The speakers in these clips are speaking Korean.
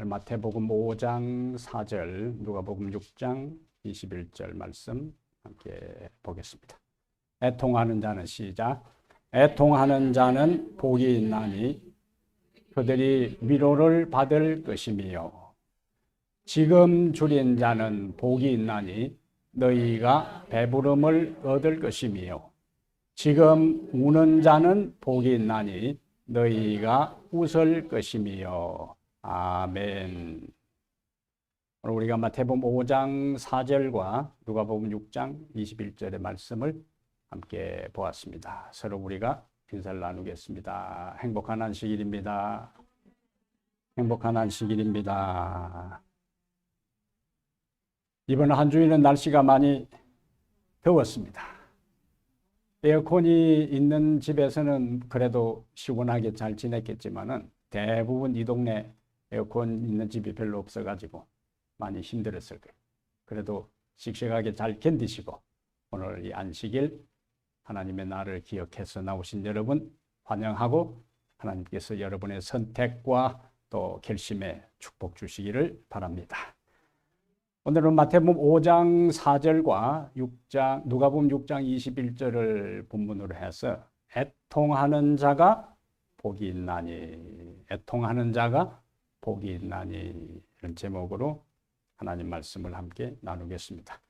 마태복음 5장 4절, 누가복음 6장 21절 말씀 함께 보겠습니다. 애통하는 자는 시작. 애통하는 자는 복이 있나니 그들이 위로를 받을 것이며, 지금 줄인 자는 복이 있나니 너희가 배부름을 얻을 것이며, 지금 우는 자는 복이 있나니 너희가 웃을 것이며. 아멘. 오늘 우리가 마태복음 5장 4절과 누가복음 6장 21절의 말씀을 함께 보았습니다. 서로 우리가 인사를 나누겠습니다. 행복한 안식일입니다. 행복한 안식일입니다. 이번 한 주일은 날씨가 많이 더웠습니다. 에어컨이 있는 집에서는 그래도 시원하게 잘 지냈겠지만은 대부분 이 동네 에어컨 있는 집이 별로 없어가지고 많이 힘들었을 거예요. 그래도 씩씩하게 잘 견디시고 오늘 이 안식일 하나님의 날을 기억해서 나오신 여러분 환영하고, 하나님께서 여러분의 선택과 또 결심에 축복 주시기를 바랍니다. 오늘은 마태복음 5장 4절과 누가복음 6장 21절을 본문으로 해서 애통하는 자가 복이 있나니, 애통하는 자가 복이 있나니, 이런 제목으로 하나님 말씀을 함께 나누겠습니다.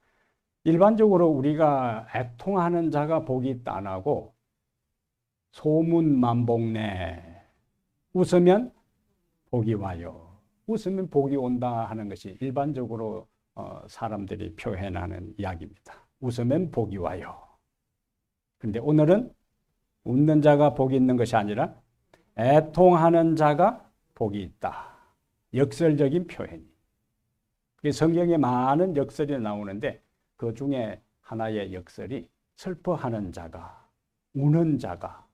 일반적으로 우리가 애통하는 자가 복이 있다 안 하고 소문만복네, 웃으면 복이 와요, 웃으면 복이 온다 하는 것이 일반적으로 사람들이 표현하는 이야기입니다. 웃으면 복이 와요. 그런데 오늘은 웃는 자가 복이 있는 것이 아니라 애통하는 자가 복이 있다. 역설적인 표현이. 성경에 많은 역설이 나오는데 그 중에 하나의 역설이 슬퍼하는 자가, 우는 자가,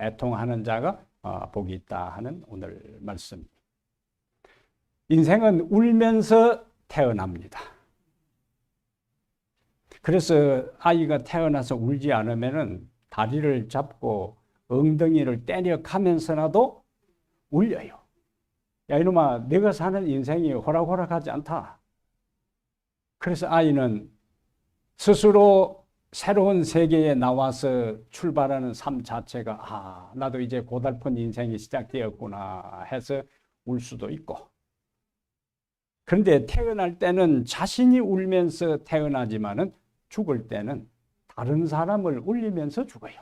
애통하는 자가 복이 있다 하는 오늘 말씀. 인생은 울면서 태어납니다. 그래서 아이가 태어나서 울지 않으면은 다리를 잡고 엉덩이를 때려가면서라도 울려요. 야 이놈아, 내가 사는 인생이 호락호락하지 않다. 그래서 아이는 스스로 새로운 세계에 나와서 출발하는 삶 자체가 나도 이제 고달픈 인생이 시작되었구나 해서 울 수도 있고, 그런데 태어날 때는 자신이 울면서 태어나지만은 죽을 때는 다른 사람을 울리면서 죽어요.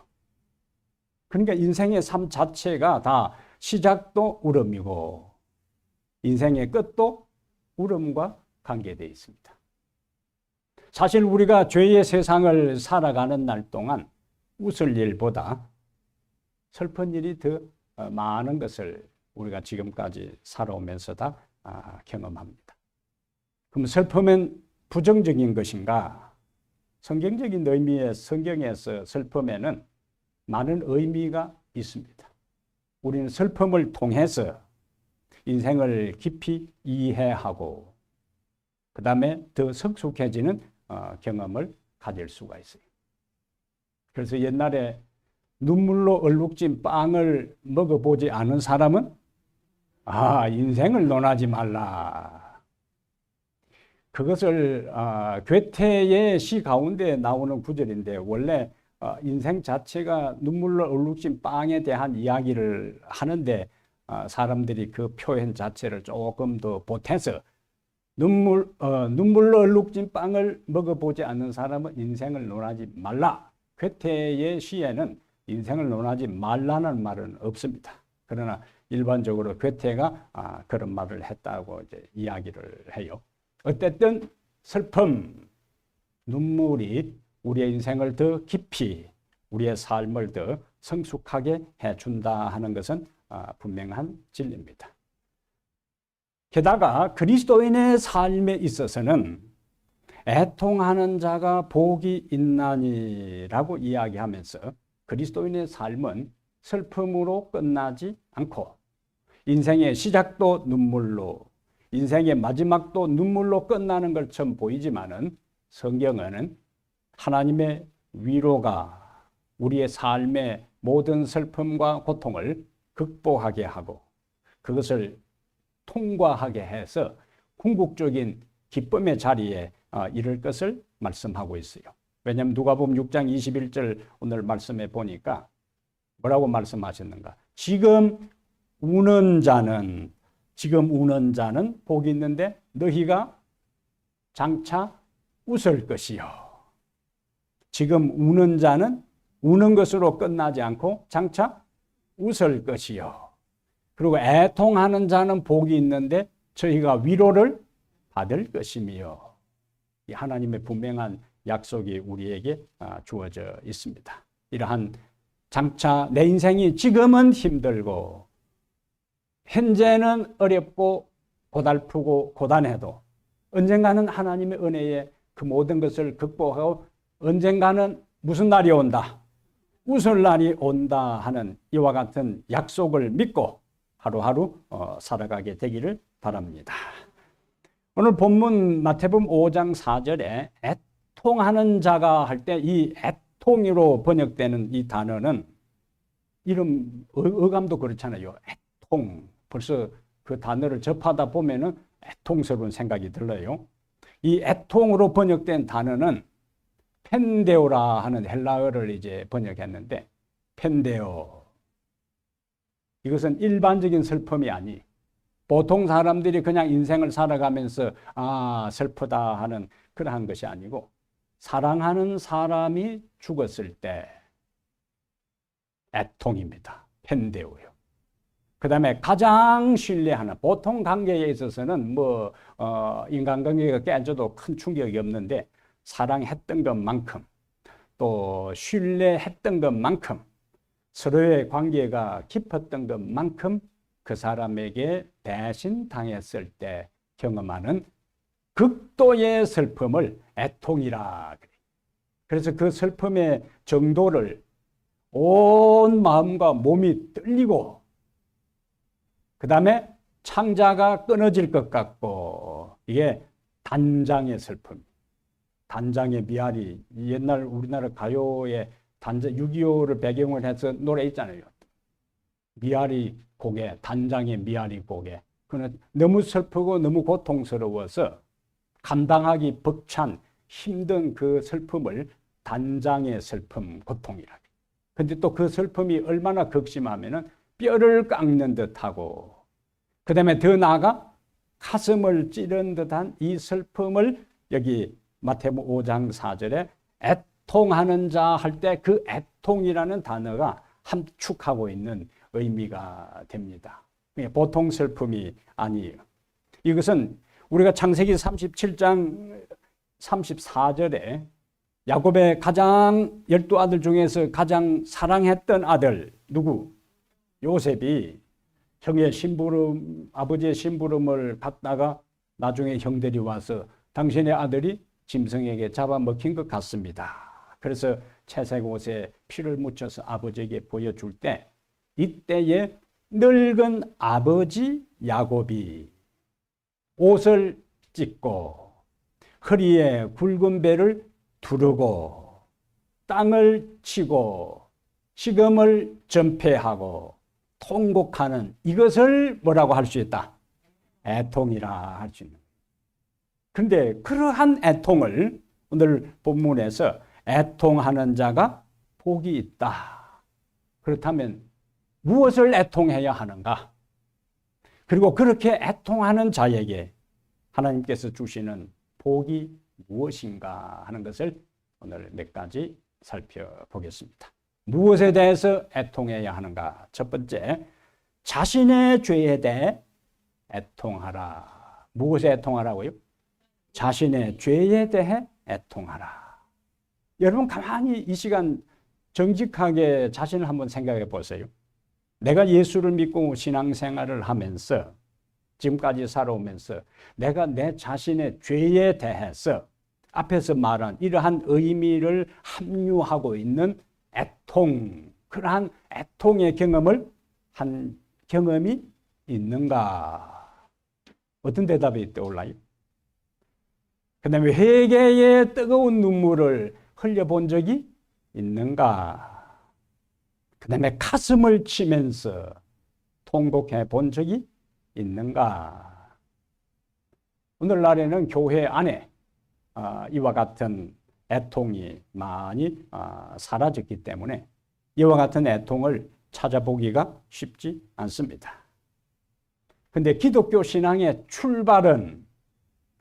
그러니까 인생의 삶 자체가 다 시작도 울음이고 인생의 끝도 울음과 관계되어 있습니다. 사실 우리가 죄의 세상을 살아가는 날 동안 웃을 일보다 슬픈 일이 더 많은 것을 우리가 지금까지 살아오면서 다 경험합니다. 그럼 슬픔은 부정적인 것인가? 성경적인 의미의 성경에서 슬픔에는 많은 의미가 있습니다. 우리는 슬픔을 통해서 인생을 깊이 이해하고 그 다음에 더 성숙해지는 경험을 가질 수가 있어요. 그래서 옛날에 눈물로 얼룩진 빵을 먹어보지 않은 사람은 인생을 논하지 말라. 그것을 괴테의 시 가운데 나오는 구절인데, 원래 인생 자체가 눈물로 얼룩진 빵에 대한 이야기를 하는데 사람들이 그 표현 자체를 조금 더 보태서 눈물로 얼룩진 빵을 먹어보지 않는 사람은 인생을 논하지 말라. 괴테의 시에는 인생을 논하지 말라는 말은 없습니다. 그러나 일반적으로 괴테가 그런 말을 했다고 이제 이야기를 해요. 어쨌든 슬픔, 눈물이 우리의 인생을 더 깊이, 우리의 삶을 더 성숙하게 해준다 하는 것은 분명한 진리입니다. 게다가 그리스도인의 삶에 있어서는 애통하는 자가 복이 있나니라고 이야기하면서 그리스도인의 삶은 슬픔으로 끝나지 않고 인생의 시작도 눈물로, 인생의 마지막도 눈물로 끝나는 것처럼 보이지만은 성경은 하나님의 위로가 우리의 삶의 모든 슬픔과 고통을 극복하게 하고 그것을 통과하게 해서 궁극적인 기쁨의 자리에 이를 것을 말씀하고 있어요. 왜냐하면 누가복음 6장 21절 오늘 말씀해 보니까 뭐라고 말씀하셨는가? 지금 우는 자는 복이 있는데 너희가 장차 웃을 것이요. 지금 우는 자는 우는 것으로 끝나지 않고 장차 웃을 것이요. 그리고 애통하는 자는 복이 있는데 저희가 위로를 받을 것이며, 이 하나님의 분명한 약속이 우리에게 주어져 있습니다. 이러한 장차 내 인생이 지금은 힘들고 현재는 어렵고 고달프고 고단해도 언젠가는 하나님의 은혜에 그 모든 것을 극복하고 언젠가는 무슨 날이 온다? 웃을 날이 온다 하는 이와 같은 약속을 믿고 하루하루 살아가게 되기를 바랍니다. 오늘 본문 마태복음 5장 4절에 애통하는 자가 할 때 이 애통으로 번역되는 이 단어는 이름 어감도 그렇잖아요. 애통. 벌써 그 단어를 접하다 보면은 애통스러운 생각이 들어요. 이 애통으로 번역된 단어는 펜데오라 하는 헬라어를 이제 번역했는데, 펜데오. 이것은 일반적인 슬픔이 아니, 보통 사람들이 그냥 인생을 살아가면서 슬프다 하는 그러한 것이 아니고, 사랑하는 사람이 죽었을 때 애통입니다. 펜데오요. 그 다음에 가장 신뢰하는, 보통 관계에 있어서는 인간관계가 깨져도 큰 충격이 없는데, 사랑했던 것만큼 또 신뢰했던 것만큼 서로의 관계가 깊었던 것만큼 그 사람에게 배신당했을 때 경험하는 극도의 슬픔을 애통이라 그래요. 그래서 그 슬픔의 정도를 온 마음과 몸이 떨리고, 그 다음에 창자가 끊어질 것 같고, 이게 단장의 슬픔. 단장의 미아리. 옛날 우리나라 가요에 6.25를 배경으로 해서 노래 있잖아요. 미아리 고개, 단장의 미아리 고개. 그는 너무 슬프고 너무 고통스러워서 감당하기 벅찬 힘든 그 슬픔을 단장의 슬픔, 고통이라. 근데 또 그 슬픔이 얼마나 극심하면은 뼈를 깎는 듯하고, 그 다음에 더 나아가 가슴을 찌른 듯한 이 슬픔을 여기 마태복음 5장 4절에 애통하는 자 할 때 그 애통이라는 단어가 함축하고 있는 의미가 됩니다. 보통 슬픔이 아니에요. 이것은 우리가 창세기 37장 34절에 야곱의 가장 12아들 중에서 가장 사랑했던 아들 누구? 요셉이 형의 심부름, 아버지의 심부름을 받다가 나중에 형들이 와서 당신의 아들이 짐승에게 잡아먹힌 것 같습니다. 그래서 채색 옷에 피를 묻혀서 아버지에게 보여줄 때, 이때에 늙은 아버지 야곱이 옷을 찢고 허리에 굵은 배를 두르고 땅을 치고 식음을 전폐하고 통곡하는 이것을 뭐라고 할 수 있다? 애통이라 할 수 있는. 그런데 그러한 애통을 오늘 본문에서 애통하는 자가 복이 있다. 그렇다면 무엇을 애통해야 하는가? 그리고 그렇게 애통하는 자에게 하나님께서 주시는 복이 무엇인가 하는 것을 오늘 몇 가지 살펴보겠습니다. 무엇에 대해서 애통해야 하는가? 첫 번째, 자신의 죄에 대해 애통하라. 무엇에 애통하라고요? 자신의 죄에 대해 애통하라. 여러분 가만히 이 시간 정직하게 자신을 한번 생각해 보세요. 내가 예수를 믿고 신앙생활을 하면서 지금까지 살아오면서 내가 내 자신의 죄에 대해서 앞에서 말한 이러한 의미를 함유하고 있는 애통, 그러한 애통의 경험을 한 경험이 있는가? 어떤 대답이 떠올라요? 그 다음에 회개의 뜨거운 눈물을 흘려본 적이 있는가? 그 다음에 가슴을 치면서 통곡해 본 적이 있는가? 오늘날에는 교회 안에 이와 같은 애통이 많이 사라졌기 때문에 이와 같은 애통을 찾아보기가 쉽지 않습니다. 근데 기독교 신앙의 출발은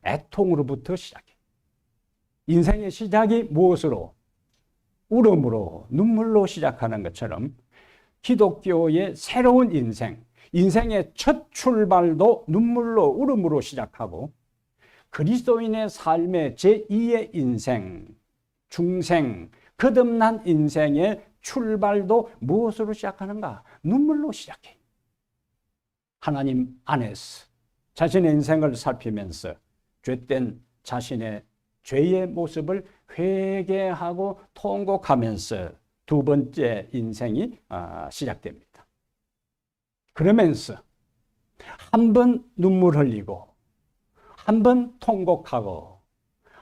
애통으로부터 시작해요. 인생의 시작이 무엇으로? 울음으로, 눈물로 시작하는 것처럼 기독교의 새로운 인생의 첫 출발도 눈물로, 울음으로 시작하고 그리스도인의 삶의 제2의 인생, 중생, 거듭난 인생의 출발도 무엇으로 시작하는가? 눈물로 시작해요. 하나님 안에서 자신의 인생을 살피면서 죄된 자신의 죄의 모습을 회개하고 통곡하면서 두 번째 인생이 시작됩니다. 그러면서 한 번 눈물 흘리고 한 번 통곡하고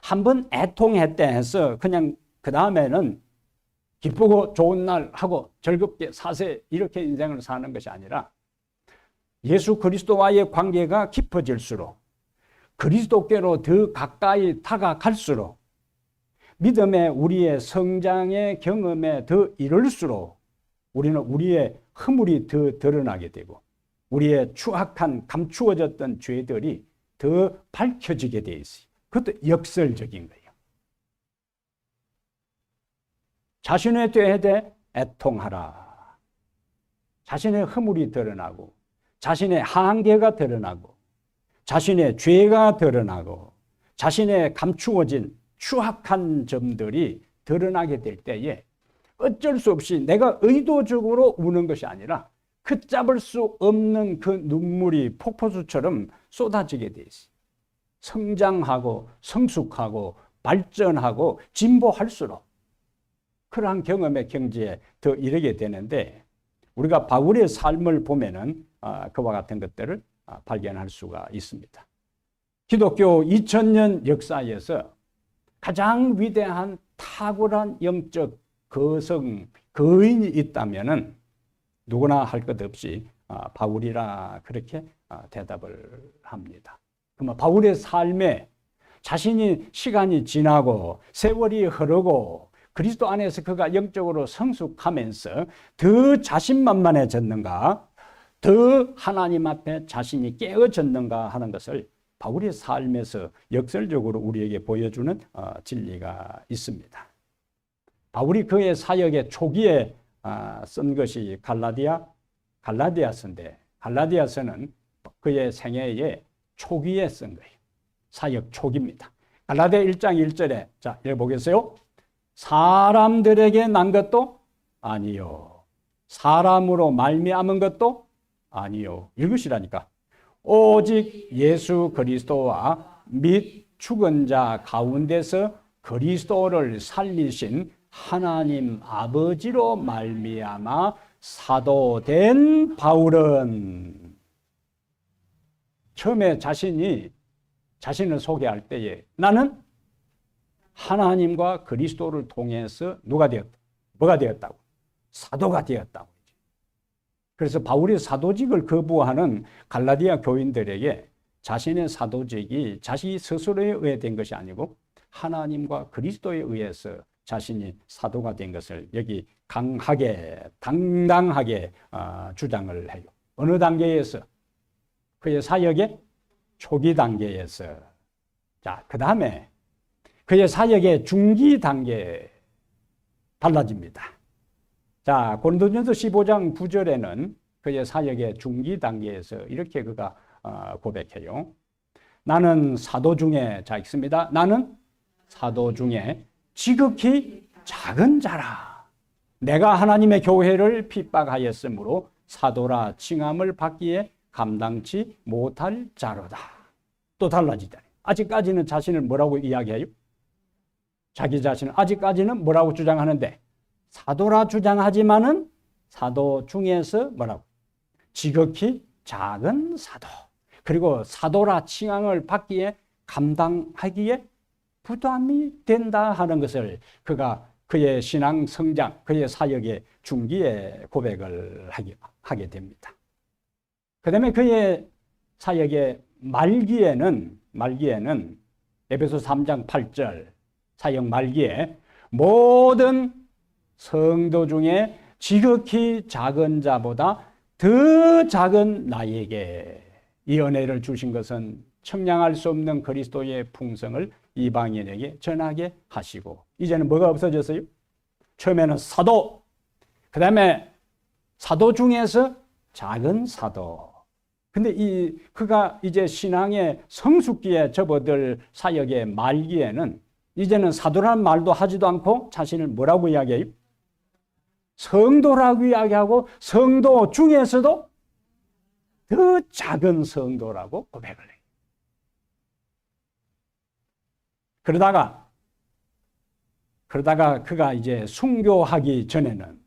한 번 애통했대 해서 그냥 그 다음에는 기쁘고 좋은 날 하고 즐겁게 사세 이렇게 인생을 사는 것이 아니라 예수 그리스도와의 관계가 깊어질수록 그리스도께로 더 가까이 다가갈수록 믿음의 우리의 성장의 경험에 더 이를수록 우리는 우리의 허물이 더 드러나게 되고 우리의 추악한 감추어졌던 죄들이 더 밝혀지게 돼 있어요. 그것도 역설적인 거예요. 자신의 죄에 대해 애통하라. 자신의 허물이 드러나고 자신의 한계가 드러나고 자신의 죄가 드러나고 자신의 감추어진 추악한 점들이 드러나게 될 때에 어쩔 수 없이 내가 의도적으로 우는 것이 아니라 걷잡을 수 없는 그 눈물이 폭포수처럼 쏟아지게 돼 있어요. 성장하고 성숙하고 발전하고 진보할수록 그러한 경험의 경지에 더 이르게 되는데 우리가 바울의 삶을 보면은 그와 같은 것들을 발견할 수가 있습니다. 기독교 2000년 역사에서 가장 위대한 탁월한 영적 거성, 거인이 있다면은 누구나 할 것 없이 바울이라 그렇게 대답을 합니다. 그러면 바울의 삶에 자신이 시간이 지나고 세월이 흐르고 그리스도 안에서 그가 영적으로 성숙하면서 더 자신만만해졌는가, 더 하나님 앞에 자신이 깨어졌는가 하는 것을 바울의 삶에서 역설적으로 우리에게 보여주는 진리가 있습니다. 바울이 그의 사역의 초기에 쓴 것이 갈라디아서인데 갈라디아서는 그의 생애의 초기에 쓴 거예요. 사역 초기입니다. 갈라디아 1장 1절에 자 읽어보겠어요? 사람들에게 난 것도 아니요 사람으로 말미암은 것도 아니요 읽으시라니까. 오직 예수 그리스도와 및 죽은 자 가운데서 그리스도를 살리신 하나님 아버지로 말미암아 사도된 바울은 처음에 자신을 소개할 때에 나는 하나님과 그리스도를 통해서 뭐가 되었다고? 사도가 되었다고. 그래서 바울이 사도직을 거부하는 갈라디아 교인들에게 자신의 사도직이 자기 스스로에 의해 된 것이 아니고 하나님과 그리스도에 의해서 자신이 사도가 된 것을 여기 강하게 당당하게 주장을 해요. 어느 단계에서? 그의 사역의 초기 단계에서. 자, 그 다음에 그의 사역의 중기 단계 달라집니다. 자, 고린도전서 15장 9절에는 그의 사역의 중기 단계에서 이렇게 그가 고백해요. 나는 사도 중에, 자 읽습니다. 나는 사도 중에 지극히 작은 자라. 내가 하나님의 교회를 핍박하였으므로 사도라 칭함을 받기에 감당치 못할 자로다. 또 달라지다. 아직까지는 자신을 뭐라고 이야기해요? 자기 자신을 아직까지는 뭐라고 주장하는데 사도라 주장하지만은 사도 중에서 뭐라고? 지극히 작은 사도. 그리고 사도라 칭함을 받기에 감당하기에 부담이 된다 하는 것을 그가 그의 신앙 성장, 그의 사역의 중기에 고백을 하게 됩니다. 그 다음에 그의 사역의 말기에는 에베소 3장 8절 사역 말기에 모든 성도 중에 지극히 작은 자보다 더 작은 나에게 이 은혜를 주신 것은 청량할 수 없는 그리스도의 풍성을 이방인에게 전하게 하시고, 이제는 뭐가 없어졌어요? 처음에는 사도, 그 다음에 사도 중에서 작은 사도. 근데 그가 이제 신앙의 성숙기에 접어들 사역의 말기에는 이제는 사도라는 말도 하지도 않고 자신을 뭐라고 이야기해요? 성도라고 이야기하고, 성도 중에서도 더 작은 성도라고 고백을 해요. 그러다가 그가 이제 순교하기 전에는,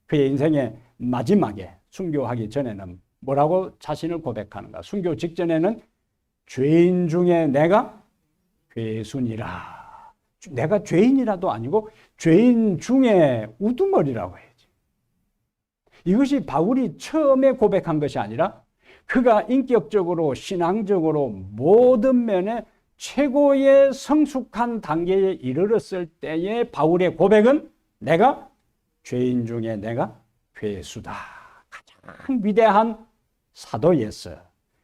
그의 인생의 마지막에 순교하기 전에는 뭐라고 자신을 고백하는가? 순교 직전에는 죄인 중에 내가 괴순이라. 내가 죄인이라도 아니고 죄인 중에 우두머리라고 해야지. 이것이 바울이 처음에 고백한 것이 아니라 그가 인격적으로 신앙적으로 모든 면에 최고의 성숙한 단계에 이르렀을 때의 바울의 고백은 내가 죄인 중에 내가 괴수다. 가장 위대한 사도였어.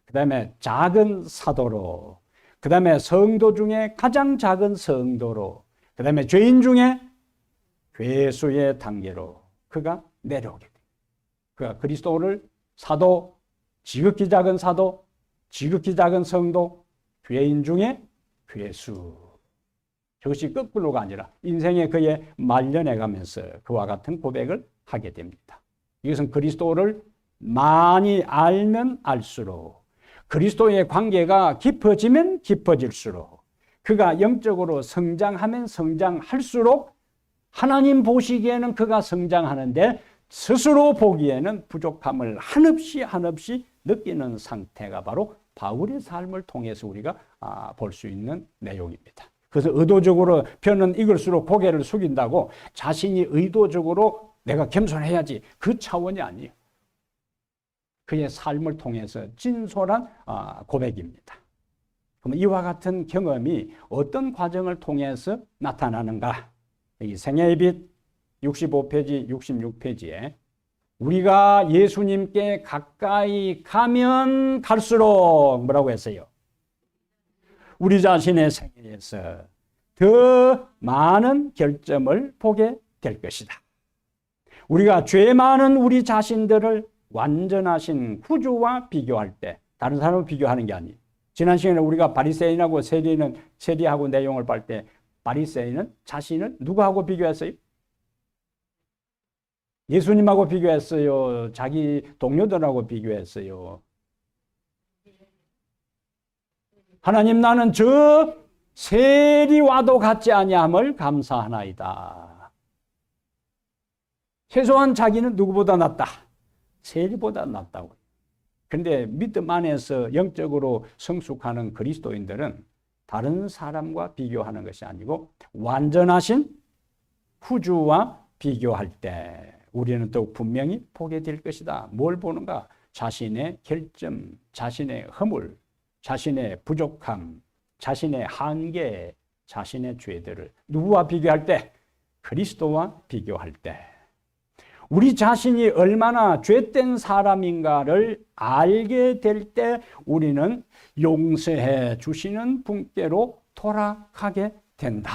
그 다음에 작은 사도로, 그 다음에 성도 중에 가장 작은 성도로, 그 다음에 죄인 중에 괴수의 단계로 그가 내려오게 돼. 그가 그리스도를 사도, 지극히 작은 사도, 지극히 작은 성도, 죄인 중에 괴수. 저것이 거꾸로가 아니라 인생의 그의 말년에 가면서 그와 같은 고백을 하게 됩니다. 이것은 그리스도를 많이 알면 알수록, 그리스도의 관계가 깊어지면 깊어질수록, 그가 영적으로 성장하면 성장할수록 하나님 보시기에는 그가 성장하는데 스스로 보기에는 부족함을 한없이 느끼는 상태가 바로 바울의 삶을 통해서 우리가 볼 수 있는 내용입니다. 그래서 의도적으로 편은 익을수록 고개를 숙인다고 자신이 의도적으로 내가 겸손해야지, 그 차원이 아니에요. 그의 삶을 통해서 진솔한 고백입니다. 그럼 이와 같은 경험이 어떤 과정을 통해서 나타나는가? 이 생애의 빛 65페이지, 66페이지에 우리가 예수님께 가까이 가면 갈수록 뭐라고 했어요? 우리 자신의 생애에서 더 많은 결점을 보게 될 것이다. 우리가 죄 많은 우리 자신들을 완전하신 구주와 비교할 때, 다른 사람을 비교하는 게 아니에요. 지난 시간에 우리가 바리새인하고 세리하고 내용을 볼 때 바리새인은 자신을 누구하고 비교했어요? 예수님하고 비교했어요? 자기 동료들하고 비교했어요? 하나님, 나는 저 세리와도 같지 아니함을 감사하나이다. 최소한 자기는 누구보다 낫다. 세리보다 낫다고. 그런데 믿음 안에서 영적으로 성숙하는 그리스도인들은 다른 사람과 비교하는 것이 아니고 완전하신 구주와 비교할 때 우리는 더욱 분명히 보게 될 것이다. 뭘 보는가? 자신의 결점, 자신의 허물, 자신의 부족함, 자신의 한계, 자신의 죄들을 누구와 비교할 때? 그리스도와 비교할 때. 우리 자신이 얼마나 죄된 사람인가를 알게 될 때 우리는 용서해 주시는 분께로 돌아가게 된다.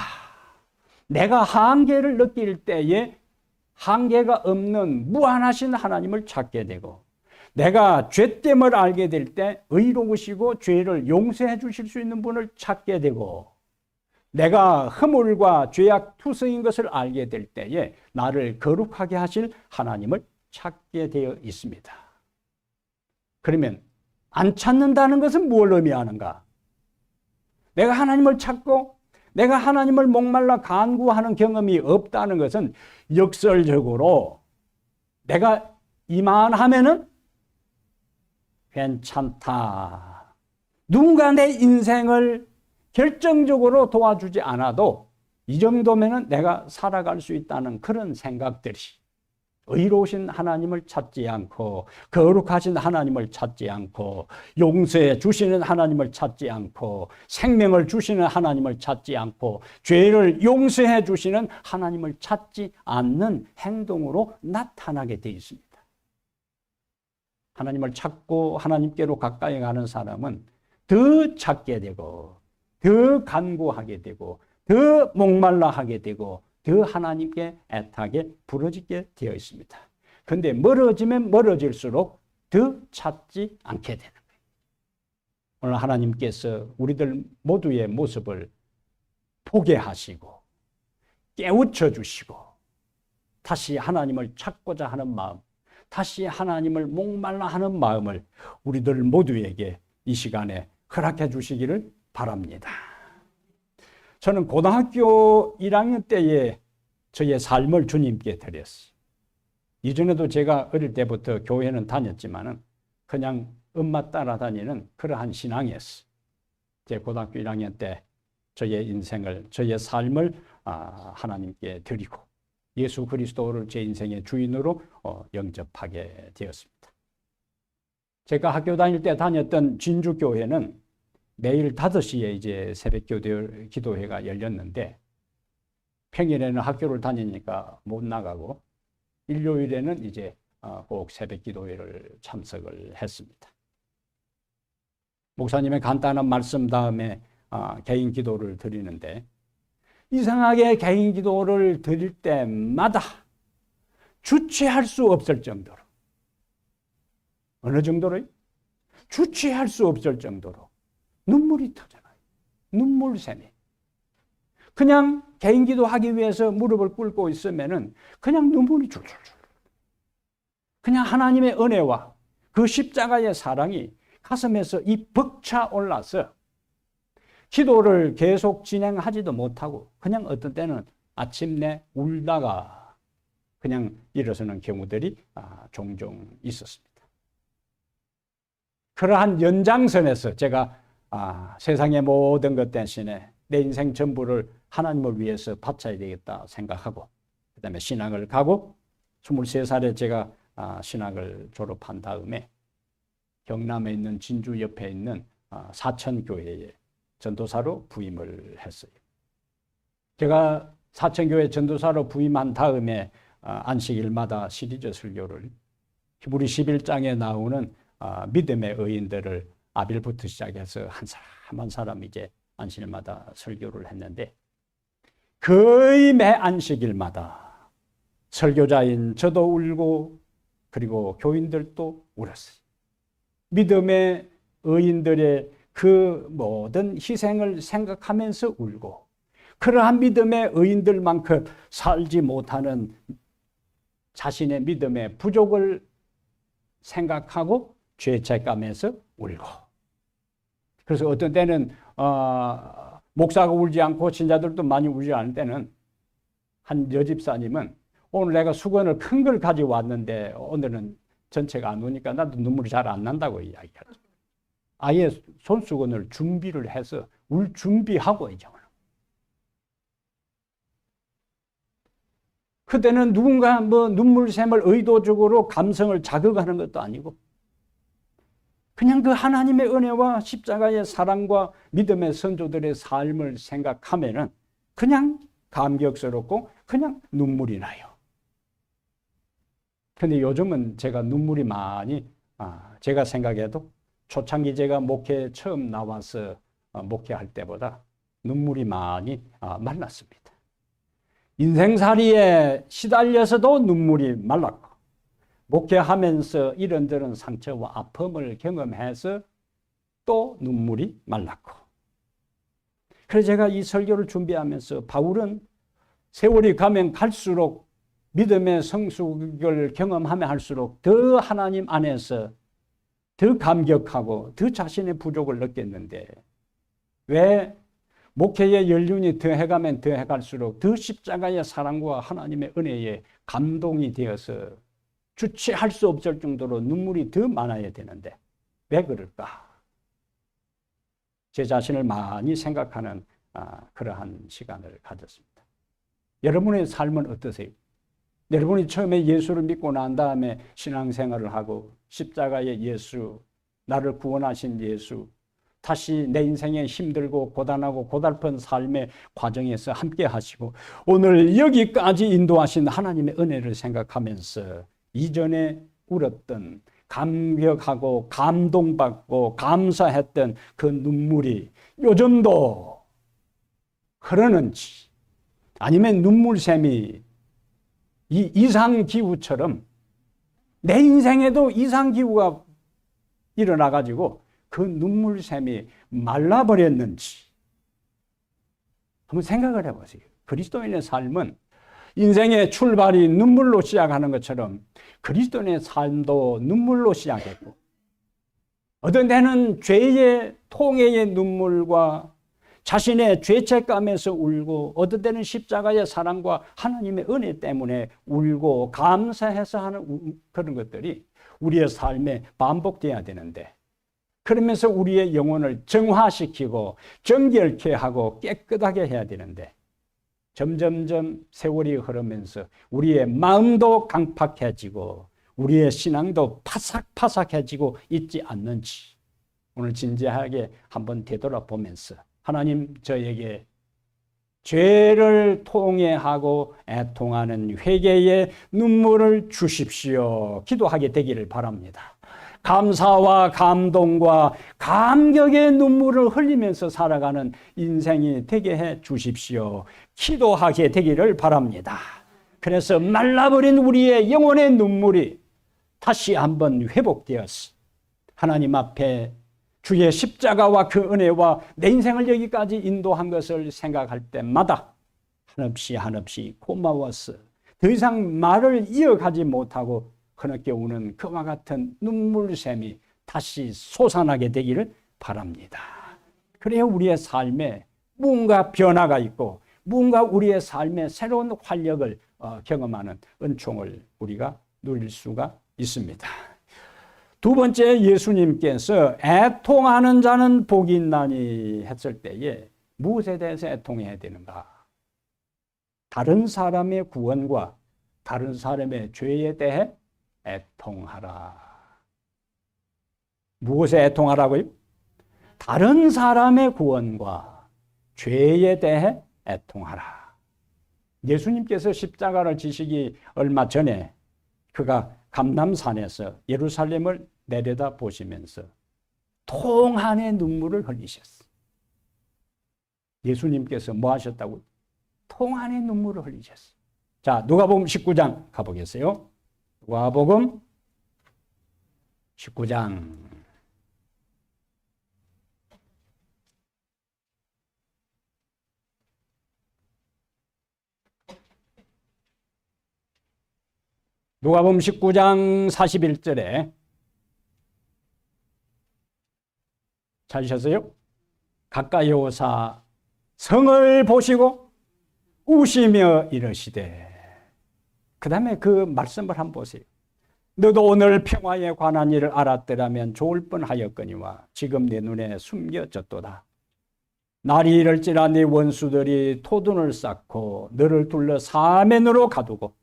내가 한계를 느낄 때에 한계가 없는 무한하신 하나님을 찾게 되고, 내가 죄됨을 알게 될 때 의로우시고 죄를 용서해 주실 수 있는 분을 찾게 되고, 내가 허물과 죄악 투성인 것을 알게 될 때에 나를 거룩하게 하실 하나님을 찾게 되어 있습니다. 그러면 안 찾는다는 것은 뭘 의미하는가? 내가 하나님을 찾고 내가 하나님을 목말라 간구하는 경험이 없다는 것은 역설적으로 내가 이만하면은 괜찮다. 누군가 내 인생을 결정적으로 도와주지 않아도 이 정도면은 내가 살아갈 수 있다는 그런 생각들이 의로우신 하나님을 찾지 않고, 거룩하신 하나님을 찾지 않고, 용서해 주시는 하나님을 찾지 않고, 생명을 주시는 하나님을 찾지 않고, 죄를 용서해 주시는 하나님을 찾지 않는 행동으로 나타나게 되어 있습니다. 하나님을 찾고 하나님께로 가까이 가는 사람은 더 찾게 되고, 더 간구하게 되고, 더 목말라 하게 되고, 더 하나님께 애타게 부르짖게 되어 있습니다. 그런데 멀어지면 멀어질수록 더 찾지 않게 되는 거예요. 오늘 하나님께서 우리들 모두의 모습을 보게 하시고 깨우쳐 주시고 다시 하나님을 찾고자 하는 마음, 다시 하나님을 목말라 하는 마음을 우리들 모두에게 이 시간에 허락해 주시기를 바랍니다. 저는 고등학교 1학년 때에 저의 삶을 주님께 드렸어요. 이전에도 제가 어릴 때부터 교회는 다녔지만은 그냥 엄마 따라다니는 그러한 신앙이었어요. 제 고등학교 1학년 때 저의 인생을, 저의 삶을 하나님께 드리고 예수 그리스도를 제 인생의 주인으로 영접하게 되었습니다. 제가 학교 다닐 때 다녔던 진주교회는 매일 5시에 이제 새벽 기도회가 열렸는데 평일에는 학교를 다니니까 못 나가고 일요일에는 이제 꼭 새벽 기도회를 참석을 했습니다. 목사님의 간단한 말씀 다음에 개인 기도를 드리는데 이상하게 개인 기도를 드릴 때마다 주체할 수 없을 정도로, 어느 정도로요? 주체할 수 없을 정도로 눈물이 터져나요. 눈물샘이. 그냥 개인 기도하기 위해서 무릎을 꿇고 있으면은 그냥 눈물이 줄줄줄. 그냥 하나님의 은혜와 그 십자가의 사랑이 가슴에서 이 벅차 올라서 기도를 계속 진행하지도 못하고 그냥 어떤 때는 아침내 울다가 그냥 일어서는 경우들이 종종 있었습니다. 그러한 연장선에서 제가 세상의 모든 것 대신에 내 인생 전부를 하나님을 위해서 바쳐야 되겠다 생각하고 그 다음에 신학을 가고 23살에 제가 신학을 졸업한 다음에 경남에 있는 진주 옆에 있는 사천교회에 전도사로 부임을 했어요. 제가 사천교회 전도사로 부임한 다음에 안식일마다 시리즈 설교를 히브리 11장에 나오는 믿음의 의인들을 아벨부터 시작해서 한 사람 한 사람 이제 안식일마다 설교를 했는데 거의 매 안식일마다 설교자인 저도 울고 그리고 교인들도 울었어요. 믿음의 의인들의 그 모든 희생을 생각하면서 울고 그러한 믿음의 의인들만큼 살지 못하는 자신의 믿음의 부족을 생각하고 죄책감에서 울고 그래서 어떤 때는 목사가 울지 않고 신자들도 많이 울지 않을 때는 한 여집사님은 오늘 내가 수건을 큰 걸 가지고 왔는데 오늘은 전체가 안 오니까 나도 눈물이 잘 안 난다고 이야기하죠. 아예 손수건을 준비를 해서 울 준비하고 이제 그때는 누군가 눈물샘을 의도적으로 감성을 자극하는 것도 아니고 그냥 그 하나님의 은혜와 십자가의 사랑과 믿음의 선조들의 삶을 생각하면은 그냥 감격스럽고 그냥 눈물이 나요. 근데 요즘은 제가 눈물이 많이 제가 생각해도 초창기 제가 목회 처음 나와서 목회할 때보다 눈물이 많이 말랐습니다. 인생살이에 시달려서도 눈물이 말랐고 목회하면서 이런저런 상처와 아픔을 경험해서 또 눈물이 말랐고 그래서 제가 이 설교를 준비하면서 바울은 세월이 가면 갈수록 믿음의 성숙을 경험하면 할수록 더 하나님 안에서 더 감격하고 더 자신의 부족을 느꼈는데 왜 목회의 연륜이 더해가면 더해갈수록 더 십자가의 사랑과 하나님의 은혜에 감동이 되어서 주체할 수 없을 정도로 눈물이 더 많아야 되는데 왜 그럴까? 제 자신을 많이 생각하는 그러한 시간을 가졌습니다. 여러분의 삶은 어떠세요? 여러분이 처음에 예수를 믿고 난 다음에 신앙생활을 하고 십자가의 예수, 나를 구원하신 예수, 다시 내 인생에 힘들고 고단하고 고달픈 삶의 과정에서 함께 하시고 오늘 여기까지 인도하신 하나님의 은혜를 생각하면서 이전에 울었던, 감격하고 감동받고 감사했던 그 눈물이 요즘도 흐르는지, 아니면 눈물샘이 이 이상기후처럼 내 인생에도 이상기후가 일어나가지고 그 눈물샘이 말라버렸는지 한번 생각을 해보세요. 그리스도인의 삶은 인생의 출발이 눈물로 시작하는 것처럼 그리스도인의 삶도 눈물로 시작했고, 어떤 때는 죄의 통해의 눈물과 자신의 죄책감에서 울고, 어떤 때는 십자가의 사랑과 하나님의 은혜 때문에 울고 감사해서 하는 그런 것들이 우리의 삶에 반복돼야 되는데, 그러면서 우리의 영혼을 정화시키고 정결케 하고 깨끗하게 해야 되는데, 점점점 세월이 흐르면서 우리의 마음도 강팍해지고 우리의 신앙도 파삭파삭해지고 있지 않는지 오늘 진지하게 한번 되돌아보면서, 하나님, 저에게 죄를 통회하고 애통하는 회개의 눈물을 주십시오. 기도하게 되기를 바랍니다. 감사와 감동과 감격의 눈물을 흘리면서 살아가는 인생이 되게 해 주십시오. 기도하게 되기를 바랍니다. 그래서 말라버린 우리의 영혼의 눈물이 다시 한번 회복되었어. 하나님 앞에 주의 십자가와 그 은혜와 내 인생을 여기까지 인도한 것을 생각할 때마다 한없이 한없이 고마웠어. 더 이상 말을 이어가지 못하고 흐느껴 우는 그와 같은 눈물샘이 다시 솟아나게 되기를 바랍니다. 그래야 우리의 삶에 뭔가 변화가 있고 뭔가 우리의 삶에 새로운 활력을 경험하는 은총을 우리가 누릴 수가 있습니다. 두 번째, 예수님께서 애통하는 자는 복이 있나니 했을 때에 무엇에 대해서 애통해야 되는가? 다른 사람의 구원과 다른 사람의 죄에 대해 애통하라. 무엇에 애통하라고요? 다른 사람의 구원과 죄에 대해 애통하라. 예수님께서 십자가를 지시기 얼마 전에 그가 감람산에서 예루살렘을 내려다 보시면서 통한의 눈물을 흘리셨어요. 예수님께서 뭐 하셨다고요? 통한의 눈물을 흘리셨어요. 자, 누가복음 19장 가보겠어요. 누가복음 19장. 누가복음 19장 41절에 찾으셨어요? 가까이 오사 성을 보시고 우시며 이르시되, 그 다음에 그 말씀을 한번 보세요. 너도 오늘 평화에 관한 일을 알았더라면 좋을 뻔하였거니와 지금 내 눈에 숨겨졌도다. 날이 이를지라 네 원수들이 토둔을 쌓고 너를 둘러 사면으로 가두고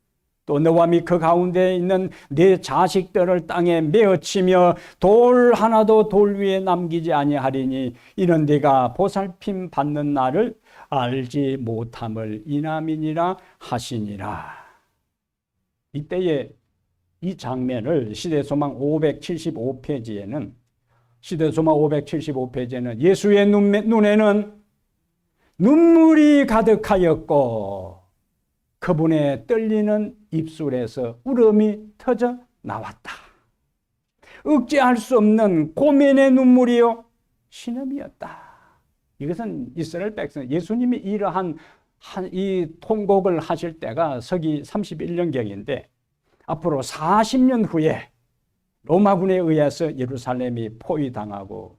또 너와 및 그 가운데 있는 네 자식들을 땅에 메어치며 돌 하나도 돌 위에 남기지 아니하리니 이는 네가 보살핌 받는 날을 알지 못함을 이남이니라 하시니라. 이때에 이 장면을 시대소망 575페이지에는 예수의 눈에는 눈물이 가득하였고 그분의 떨리는 입술에서 울음이 터져 나왔다. 억제할 수 없는 고민의 눈물이요 신음이었다. 이것은 이스라엘 백성, 예수님이 이러한 이 통곡을 하실 때가 서기 31년경인데 앞으로 40년 후에 로마군에 의해서 예루살렘이 포위당하고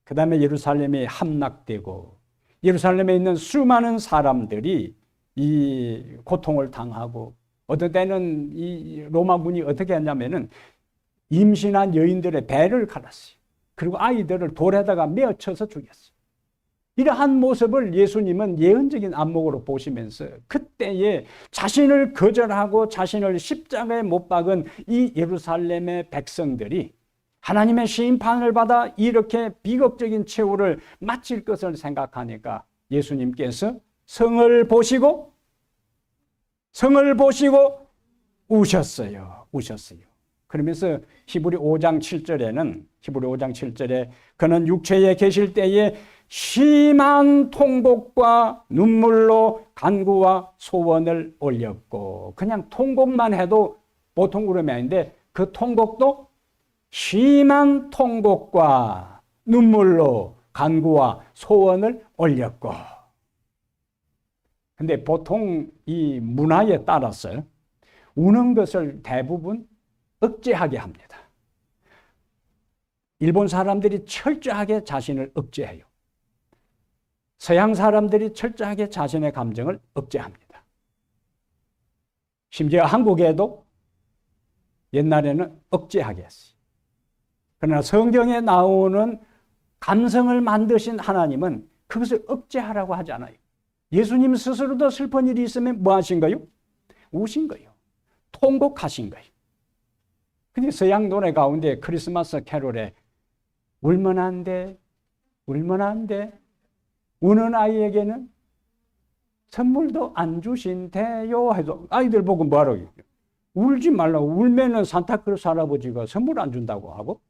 그 다음에 예루살렘이 함락되고 예루살렘에 있는 수많은 사람들이 이 고통을 당하고, 어떤 때는 이 로마군이 어떻게 했냐면은 임신한 여인들의 배를 갈랐어요. 그리고 아이들을 돌에다가 메어쳐서 죽였어요. 이러한 모습을 예수님은 예언적인 안목으로 보시면서 그때에 자신을 거절하고 자신을 십자가에 못 박은 이 예루살렘의 백성들이 하나님의 심판을 받아 이렇게 비극적인 최후를 마칠 것을 생각하니까 예수님께서 성을 보시고 우셨어요. 그러면서 히브리 5장 7절에 그는 육체에 계실 때에 심한 통곡과 눈물로 간구와 소원을 올렸고, 그냥 통곡만 해도 보통 울음이 아닌데 그 통곡도 심한 통곡과 눈물로 간구와 소원을 올렸고. 근데 보통 이 문화에 따라서 우는 것을 대부분 억제하게 합니다. 일본 사람들이 철저하게 자신을 억제해요. 서양 사람들이 철저하게 자신의 감정을 억제합니다. 심지어 한국에도 옛날에는 억제하게 했어요. 그러나 성경에 나오는 감성을 만드신 하나님은 그것을 억제하라고 하지 않아요. 예수님 스스로도 슬픈 일이 있으면 뭐 하신 거예요? 우신 거예요. 통곡하신 거예요. 근데 서양 노래 가운데 크리스마스 캐롤에 울면 안 돼, 우는 아이에게는 선물도 안 주신대요 해도 아이들 보고 뭐하라고, 울지 말라고. 울면은 산타크로스 할아버지가 선물 안 준다고 하고,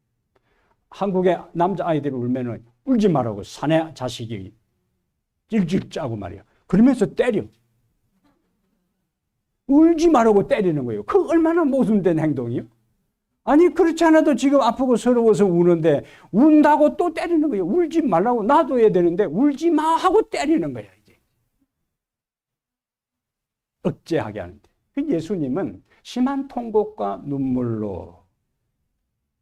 한국의 남자아이들이 울면은 울지 말라고 사내 자식이 찔찔 짜고 말이야. 그러면서 때려. 울지 말라고 때리는 거예요. 그 얼마나 모순된 행동이요? 아니, 그렇지 않아도 지금 아프고 서러워서 우는데 운다고 또 때리는 거예요. 울지 말라고 놔둬야 되는데 울지 마 하고 때리는 거예요. 이제 억제하게 하는데, 예수님은 심한 통곡과 눈물로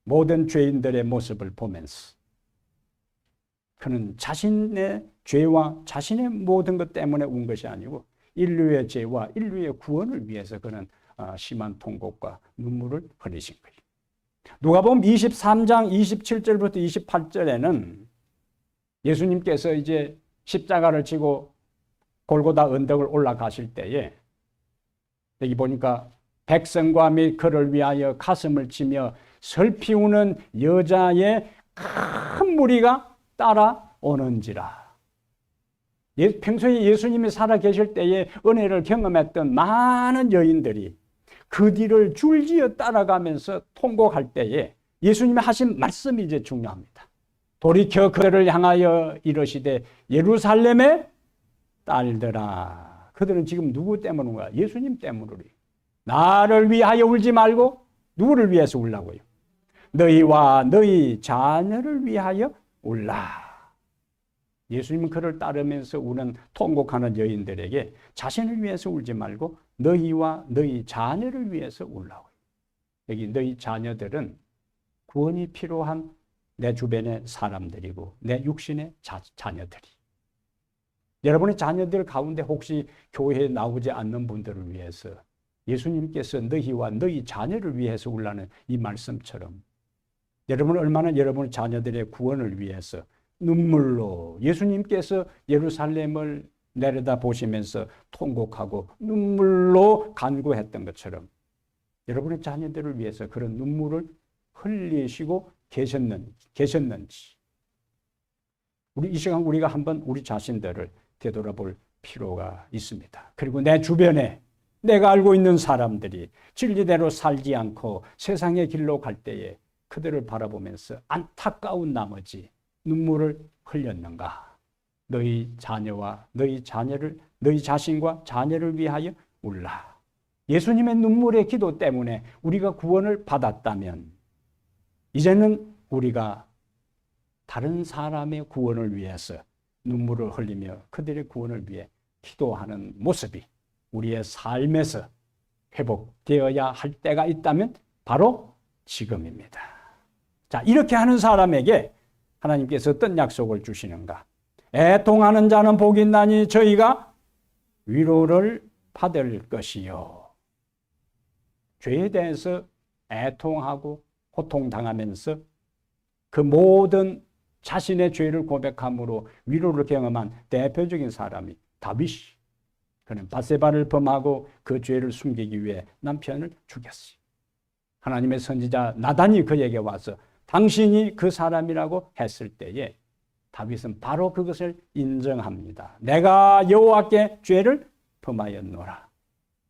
모든 죄인들의 모습을 보면서 그는 자신의 죄와 자신의 모든 것 때문에 운 것이 아니고 인류의 죄와 인류의 구원을 위해서 그는 심한 통곡과 눈물을 흘리신 거예요. 누가복음 23장 27절부터 28절에는 예수님께서 이제 십자가를 지고 골고다 언덕을 올라가실 때에 여기 보니까 백성과 및 그를 위하여 가슴을 치며 슬피 우는 여자의 큰 무리가 따라오는지라. 평소에 예수님이 살아 계실 때에 은혜를 경험했던 많은 여인들이 그 뒤를 줄지어 따라가면서 통곡할 때에 예수님이 하신 말씀이 이제 중요합니다. 돌이켜 그들을 향하여 이르시되 예루살렘의 딸들아. 그들은 지금 누구 때문에 온 거야? 예수님 때문으로. 나를 위하여 울지 말고 누구를 위해서 울라고요? 너희와 너희 자녀를 위하여 울라. 예수님은 그를 따르면서 우는 통곡하는 여인들에게 자신을 위해서 울지 말고 너희와 너희 자녀를 위해서 울라고요. 여기 너희 자녀들은 구원이 필요한 내 주변의 사람들이고 내 육신의 자녀들이. 여러분의 자녀들 가운데 혹시 교회에 나오지 않는 분들을 위해서 예수님께서 너희와 너희 자녀를 위해서 울라는 이 말씀처럼 여러분은 얼마나 여러분의 자녀들의 구원을 위해서 눈물로 예수님께서 예루살렘을 내려다 보시면서 통곡하고 눈물로 간구했던 것처럼 여러분의 자녀들을 위해서 그런 눈물을 흘리시고 계셨는지 우리 이 시간 우리가 한번 우리 자신들을 되돌아볼 필요가 있습니다. 그리고 내 주변에 내가 알고 있는 사람들이 진리대로 살지 않고 세상의 길로 갈 때에 그들을 바라보면서 안타까운 나머지 눈물을 흘렸는가? 너희 자녀와 너희 자신과 자녀를 위하여 울라. 예수님의 눈물의 기도 때문에 우리가 구원을 받았다면 이제는 우리가 다른 사람의 구원을 위해서 눈물을 흘리며 그들의 구원을 위해 기도하는 모습이 우리의 삶에서 회복되어야 할 때가 있다면 바로 지금입니다. 자, 이렇게 하는 사람에게 하나님께서 어떤 약속을 주시는가? 애통하는 자는 복이 있나니 저희가 위로를 받을 것이요. 죄에 대해서 애통하고 고통당하면서 그 모든 자신의 죄를 고백함으로 위로를 경험한 대표적인 사람이 다윗이. 그는 밧세바를 범하고 그 죄를 숨기기 위해 남편을 죽였어요. 하나님의 선지자 나단이 그에게 와서 당신이 그 사람이라고 했을 때에 다윗은 바로 그것을 인정합니다. 내가 여호와께 죄를 범하였노라.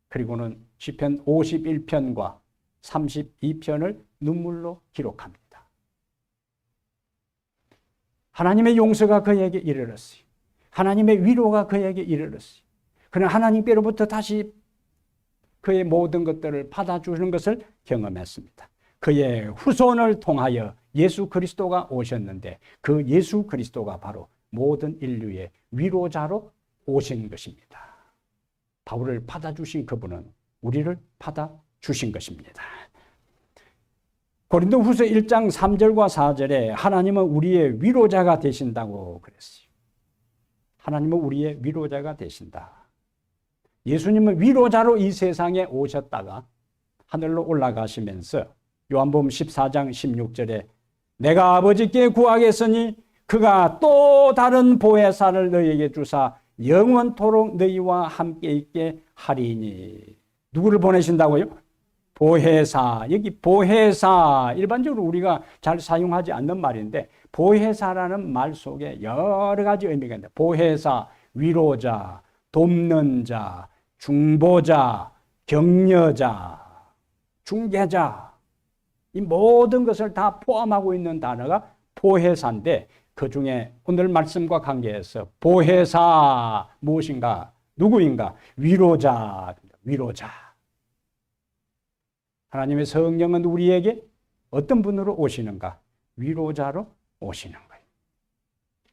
그리고는 시편 51편과 32편을 눈물로 기록합니다. 하나님의 용서가 그에게 이르렀어요. 하나님의 위로가 그에게 이르렀어요. 그는 하나님께로부터 다시 그의 모든 것들을 받아주는 것을 경험했습니다. 그의 후손을 통하여 예수 그리스도가 오셨는데 그 예수 그리스도가 바로 모든 인류의 위로자로 오신 것입니다. 바울을 받아주신 그분은 우리를 받아주신 것입니다. 고린도후서 1장 3절과 4절에 하나님은 우리의 위로자가 되신다고 그랬어요. 하나님은 우리의 위로자가 되신다. 예수님은 위로자로 이 세상에 오셨다가 하늘로 올라가시면서 요한복음 14장 16절에 내가 아버지께 구하겠으니 그가 또 다른 보혜사를 너희에게 주사 영원토록 너희와 함께 있게 하리니. 누구를 보내신다고요? 보혜사. 여기 보혜사, 일반적으로 우리가 잘 사용하지 않는 말인데 보혜사라는 말 속에 여러 가지 의미가 있는데 보혜사, 위로자, 돕는 자, 중보자, 격려자, 중개자, 이 모든 것을 다 포함하고 있는 단어가 보혜사인데 그 중에 오늘 말씀과 관계해서 보혜사 무엇인가? 누구인가? 위로자, 위로자. 하나님의 성령은 우리에게 어떤 분으로 오시는가? 위로자로 오시는 거예요.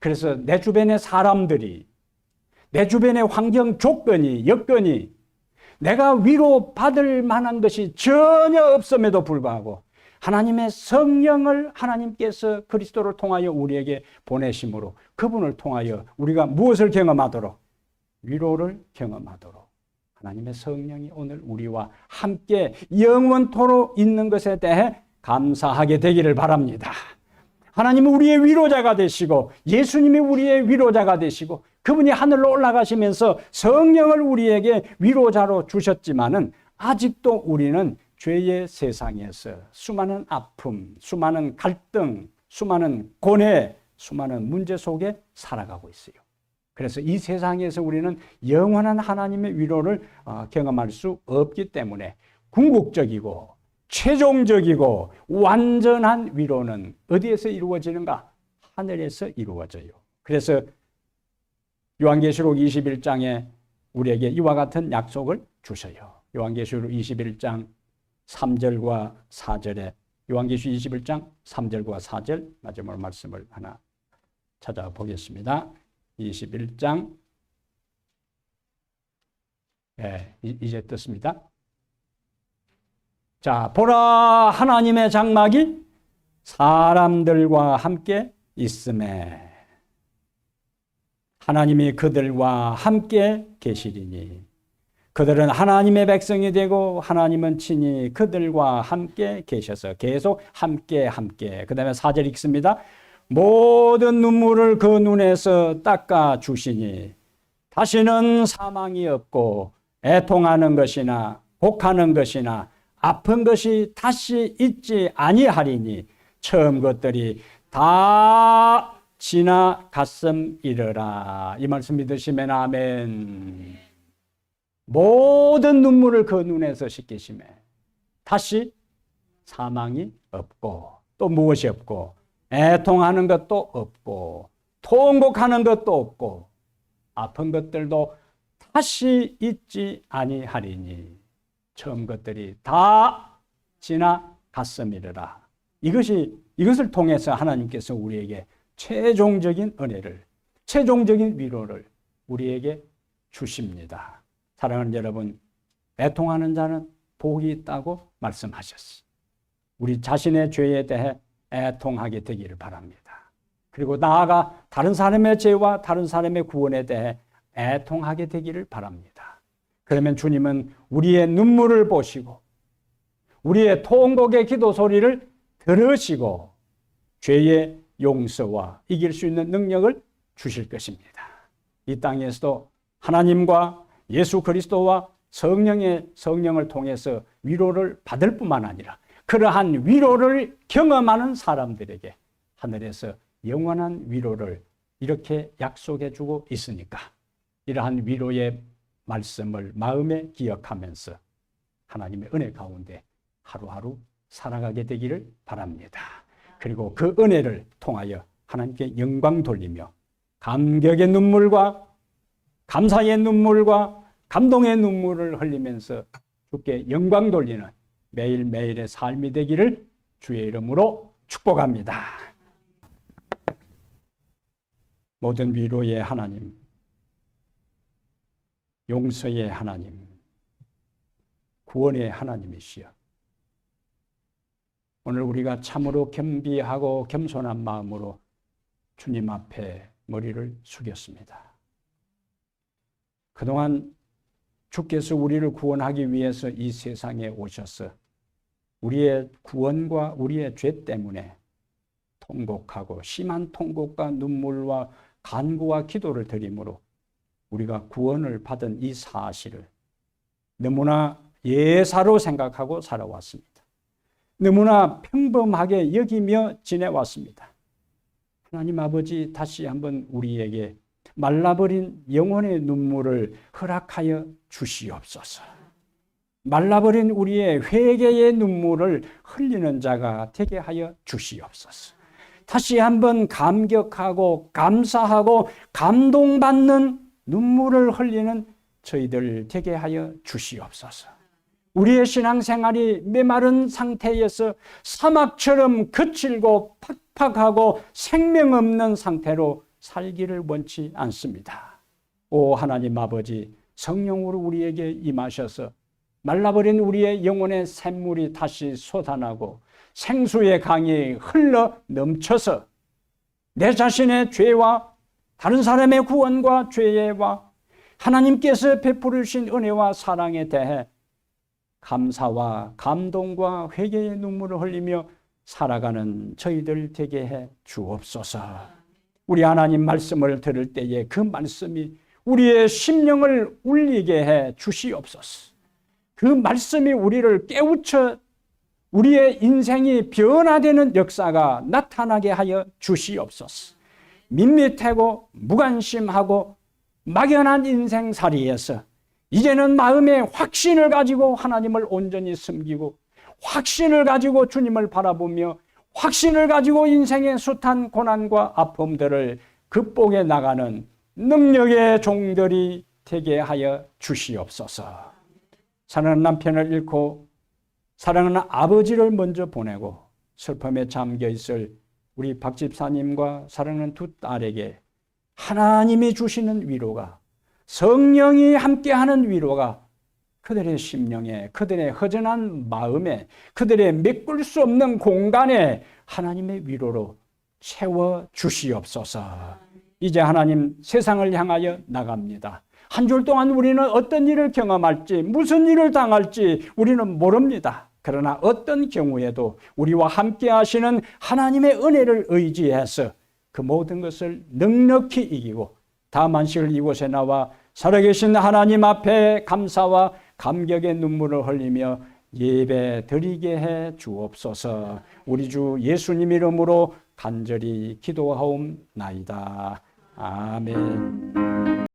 그래서 내 주변의 사람들이, 내 주변의 환경 조건이, 여건이 내가 위로받을 만한 것이 전혀 없음에도 불구하고 하나님의 성령을 하나님께서 그리스도를 통하여 우리에게 보내심으로 그분을 통하여 우리가 무엇을 경험하도록? 위로를 경험하도록 하나님의 성령이 오늘 우리와 함께 영원토록 있는 것에 대해 감사하게 되기를 바랍니다. 하나님은 우리의 위로자가 되시고 예수님이 우리의 위로자가 되시고 그분이 하늘로 올라가시면서 성령을 우리에게 위로자로 주셨지만은 아직도 우리는 죄의 세상에서 수많은 아픔, 수많은 갈등, 수많은 고뇌, 수많은 문제 속에 살아가고 있어요. 그래서 이 세상에서 우리는 영원한 하나님의 위로를 경험할 수 없기 때문에 궁극적이고 최종적이고 완전한 위로는 어디에서 이루어지는가? 하늘에서 이루어져요. 그래서 요한계시록 21장에 우리에게 이와 같은 약속을 주셔요. 요한계시록 21장 3절과 4절에 요한계시록 21장 3절과 4절 마지막 말씀을 하나 찾아보겠습니다. 21장 이제 떴습니다. 자, 보라 하나님의 장막이 사람들과 함께 있음에 하나님이 그들과 함께 계시리니 그들은 하나님의 백성이 되고 하나님은 친히 그들과 함께 계셔서 계속 함께 그 다음에 4절 읽습니다. 모든 눈물을 그 눈에서 닦아 주시니 다시는 사망이 없고 애통하는 것이나 곡하는 것이나 아픈 것이 다시 있지 아니하리니 처음 것들이 다 지나갔음이러라. 이 말씀 믿으시면 아멘. 모든 눈물을 그 눈에서 씻기심에 다시 사망이 없고 또 무엇이 없고 애통하는 것도 없고 통곡하는 것도 없고 아픈 것들도 다시 있지 아니하리니 처음 것들이 다 지나갔음이러라. 이것을 통해서 하나님께서 우리에게 최종적인 은혜를, 최종적인 위로를 우리에게 주십니다. 사랑하는 여러분, 애통하는 자는 복이 있다고 말씀하셨어요. 우리 자신의 죄에 대해 애통하게 되기를 바랍니다. 그리고 나아가 다른 사람의 죄와 다른 사람의 구원에 대해 애통하게 되기를 바랍니다. 그러면 주님은 우리의 눈물을 보시고 우리의 통곡의 기도 소리를 들으시고 죄의 용서와 이길 수 있는 능력을 주실 것입니다. 이 땅에서도 하나님과 예수 그리스도와 성령을 통해서 위로를 받을 뿐만 아니라 그러한 위로를 경험하는 사람들에게 하늘에서 영원한 위로를 이렇게 약속해 주고 있으니까 이러한 위로의 말씀을 마음에 기억하면서 하나님의 은혜 가운데 하루하루 살아가게 되기를 바랍니다. 그리고 그 은혜를 통하여 하나님께 영광 돌리며 감격의 눈물과 감사의 눈물과 감동의 눈물을 흘리면서 주께 영광 돌리는 매일매일의 삶이 되기를 주의 이름으로 축복합니다. 모든 위로의 하나님, 용서의 하나님, 구원의 하나님이시여, 오늘 우리가 참으로 겸비하고 겸손한 마음으로 주님 앞에 머리를 숙였습니다. 그동안 주께서 우리를 구원하기 위해서 이 세상에 오셔서 우리의 구원과 우리의 죄 때문에 통곡하고 심한 통곡과 눈물과 간구와 기도를 드림으로 우리가 구원을 받은 이 사실을 너무나 예사로 생각하고 살아왔습니다. 너무나 평범하게 여기며 지내왔습니다. 하나님 아버지, 다시 한번 우리에게 말라버린 영혼의 눈물을 허락하여 주시옵소서. 말라버린 우리의 회개의 눈물을 흘리는 자가 되게 하여 주시옵소서. 다시 한번 감격하고 감사하고 감동받는 눈물을 흘리는 저희들 되게 하여 주시옵소서. 우리의 신앙생활이 메마른 상태에서 사막처럼 거칠고 팍팍하고 생명 없는 상태로 살기를 원치 않습니다. 오 하나님 아버지, 성령으로 우리에게 임하셔서 말라버린 우리의 영혼의 샘물이 다시 솟아나고 생수의 강이 흘러 넘쳐서 내 자신의 죄와 다른 사람의 구원과 죄와 하나님께서 베풀으신 은혜와 사랑에 대해 감사와 감동과 회개의 눈물을 흘리며 살아가는 저희들 되게 해 주옵소서. 우리 하나님 말씀을 들을 때에 그 말씀이 우리의 심령을 울리게 해 주시옵소서. 그 말씀이 우리를 깨우쳐 우리의 인생이 변화되는 역사가 나타나게 하여 주시옵소서. 밋밋하고 무관심하고 막연한 인생살이에서 이제는 마음의 확신을 가지고 하나님을 온전히 섬기고 확신을 가지고 주님을 바라보며 확신을 가지고 인생의 숱한 고난과 아픔들을 극복해 나가는 능력의 종들이 되게 하여 주시옵소서. 사랑하는 남편을 잃고 사랑하는 아버지를 먼저 보내고 슬픔에 잠겨 있을 우리 박 집사님과 사랑하는 두 딸에게 하나님이 주시는 위로가, 성령이 함께하는 위로가 그들의 심령에, 그들의 허전한 마음에, 그들의 메꿀 수 없는 공간에 하나님의 위로로 채워 주시옵소서. 이제 하나님 세상을 향하여 나갑니다. 한 주 동안 우리는 어떤 일을 경험할지, 무슨 일을 당할지 우리는 모릅니다. 그러나 어떤 경우에도 우리와 함께 하시는 하나님의 은혜를 의지해서 그 모든 것을 넉넉히 이기고 다음 안식을 이곳에 나와 살아계신 하나님 앞에 감사와 감격의 눈물을 흘리며 예배 드리게 해 주옵소서. 우리 주 예수님 이름으로 간절히 기도하옵나이다. 아멘.